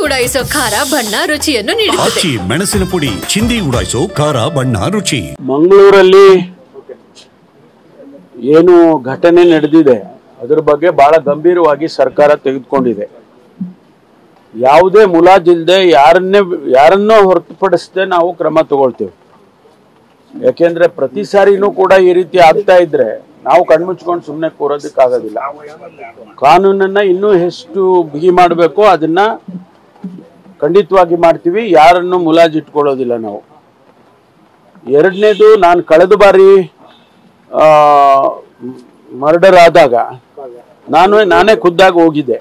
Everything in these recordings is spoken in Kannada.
ಉಡಾಯಿಸೋ ಖಾರ ಬಣ್ಣ ರುಚಿಯನ್ನು ನೀಡುತ್ತದೆ. ಮೆಣಸಿನ ಪುಡಿ ಚಿಂದಿ ಉಡಾಯಿಸೋ ಖಾರ ಬಣ್ಣ ರುಚಿ. ಮಂಗಳೂರಲ್ಲಿ ಏನು ಘಟನೆ ನಡೆದಿದೆ ಅದರ ಬಗ್ಗೆ ಬಹಳ ಗಂಭೀರವಾಗಿ ಸರ್ಕಾರ ತೆಗೆದುಕೊಂಡಿದೆ. ಯಾವುದೇ ಮುಲಾಜಿಲ್ಲದೆ ಯಾರನ್ನೋ ಹೊರತುಪಡಿಸದೆ ನಾವು ಕ್ರಮ ತಗೊಳ್ತೇವೆ. ಯಾಕೆಂದ್ರೆ ಪ್ರತಿ ಸಾರಿನೂ ಕೂಡ ಈ ರೀತಿ ಆಗ್ತಾ ಇದ್ರೆ ನಾವು ಕಣ್ಮುಚ್ಕೊಂಡು ಸುಮ್ಮನೆ ಕೂರೋದಕ್ಕಾಗೋದಿಲ್ಲ. ಕಾನೂನನ್ನ ಇನ್ನೂ ಎಷ್ಟು ಬಿಗಿ ಮಾಡಬೇಕೋ ಅದನ್ನ ಖಂಡಿತವಾಗಿ ಮಾಡ್ತೀವಿ. ಯಾರನ್ನು ಮುಲಾಜಿಟ್ಕೊಳ್ಳೋದಿಲ್ಲ ನಾವು. ಎರಡನೇದು, ನಾನು ಕಳೆದ ಬಾರಿ ಮರ್ಡರ್ ಆದಾಗ ನಾನೇ ಖುದ್ದಾಗಿ ಹೋಗಿದ್ದೆ.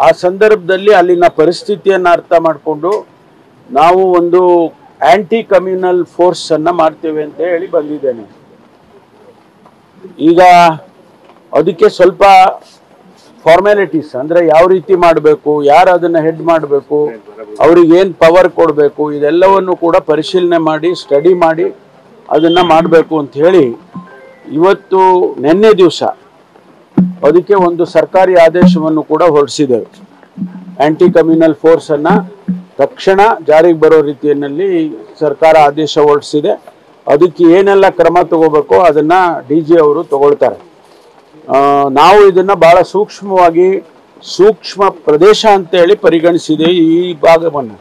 ಆ ಸಂದರ್ಭದಲ್ಲಿ ಅಲ್ಲಿನ ಪರಿಸ್ಥಿತಿಯನ್ನು ಅರ್ಥ ಮಾಡಿಕೊಂಡು ನಾವು ಒಂದು ಆಂಟಿ ಕಮ್ಯುನಲ್ ಫೋರ್ಸ್ ಅನ್ನ ಮಾಡ್ತೇವೆ ಅಂತ ಹೇಳಿ ಬಂದಿದ್ದೇನೆ. ಈಗ ಅದಕ್ಕೆ ಸ್ವಲ್ಪ ಫಾರ್ಮ್ಯಾಲಿಟೀಸ್, ಅಂದ್ರೆ ಯಾವ ರೀತಿ ಮಾಡಬೇಕು, ಯಾರು ಅದನ್ನ ಹೆಡ್ ಮಾಡಬೇಕು, ಅವ್ರಿಗೆ ಏನು ಪವರ್ ಕೊಡಬೇಕು, ಇದೆಲ್ಲವನ್ನು ಕೂಡ ಪರಿಶೀಲನೆ ಮಾಡಿ ಸ್ಟಡಿ ಮಾಡಿ ಅದನ್ನ ಮಾಡಬೇಕು ಅಂತ ಹೇಳಿ ಇವತ್ತು ನಿನ್ನೆ ದಿವಸ ಅದಕ್ಕೆ ಒಂದು ಸರ್ಕಾರಿ ಆದೇಶವನ್ನು ಕೂಡ ಹೊರಡಿಸಿದ್ದೇವೆ. ಆಂಟಿ ಕಮ್ಯುನಲ್ ಫೋರ್ಸ್ ಅನ್ನ ತಕ್ಷಣ ಜಾರಿಗೆ ಬರೋ ರೀತಿಯಲ್ಲಿ ಸರ್ಕಾರ ಆದೇಶ ಹೊರಡಿಸಿದೆ. ಅದಕ್ಕೆ ಏನೆಲ್ಲ ಕ್ರಮ ತಗೋಬೇಕೋ ಅದನ್ನ DG ಅವರು ತಗೊಳ್ತಾರೆ. ನಾವು ಇದನ್ನ ಬಹಳ ಸೂಕ್ಷ್ಮವಾಗಿ ಸೂಕ್ಷ್ಮ ಪ್ರದೇಶ ಅಂತ ಹೇಳಿ ಪರಿಗಣಿಸಿದೆ. ಈ ಭಾಗವನ್ನು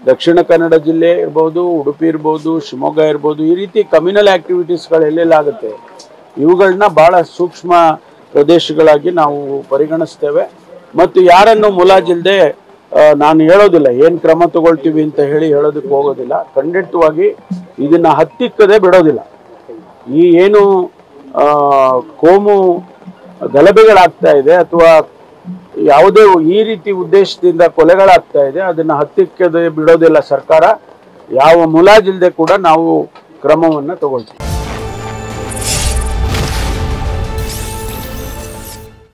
ದಕ್ಷಿಣ ಕನ್ನಡ ಜಿಲ್ಲೆ ಇರ್ಬೋದು, ಉಡುಪಿ ಇರ್ಬೋದು, ಶಿವಮೊಗ್ಗ ಇರ್ಬೋದು, ಈ ರೀತಿ ಕಮ್ಯುನಲ್ ಆಕ್ಟಿವಿಟೀಸ್ಗಳು ಎಲ್ಲೆಲ್ಲಾಗುತ್ತೆ ಇವುಗಳನ್ನ ಬಹಳ ಸೂಕ್ಷ್ಮ ಪ್ರದೇಶಗಳಾಗಿ ನಾವು ಪರಿಗಣಿಸ್ತೇವೆ. ಮತ್ತು ಯಾರನ್ನು ಮುಲಾಜಿಲ್ಲದೆ ನಾನು ಹೇಳೋದಿಲ್ಲ ಏನು ಕ್ರಮ ತಗೊಳ್ತೀವಿ ಅಂತ ಹೇಳೋದಕ್ಕೆ ಹೋಗೋದಿಲ್ಲ. ಖಂಡಿತವಾಗಿ ಇದನ್ನ ಹತ್ತಿಕ್ಕದೆ ಬಿಡೋದಿಲ್ಲ. ಈ ಏನು ಕೋಮು ಗಲಭೆಗಳಾಗ್ತಾ ಇದೆ ಅಥವಾ ಯಾವುದೇ ಈ ರೀತಿ ಉದ್ದೇಶದಿಂದ ಕೊಲೆಗಳಾಗ್ತಾ ಇದೆ ಅದನ್ನ ಹತ್ತಿಕ್ಕದೆ ಬಿಡೋದಿಲ್ಲ ಸರ್ಕಾರ. ಯಾವ ಮುಲಾಜಿಲ್ಲದೆ ಕೂಡ ನಾವು ಕ್ರಮವನ್ನು ತಗೊಳ್ತೀವಿ.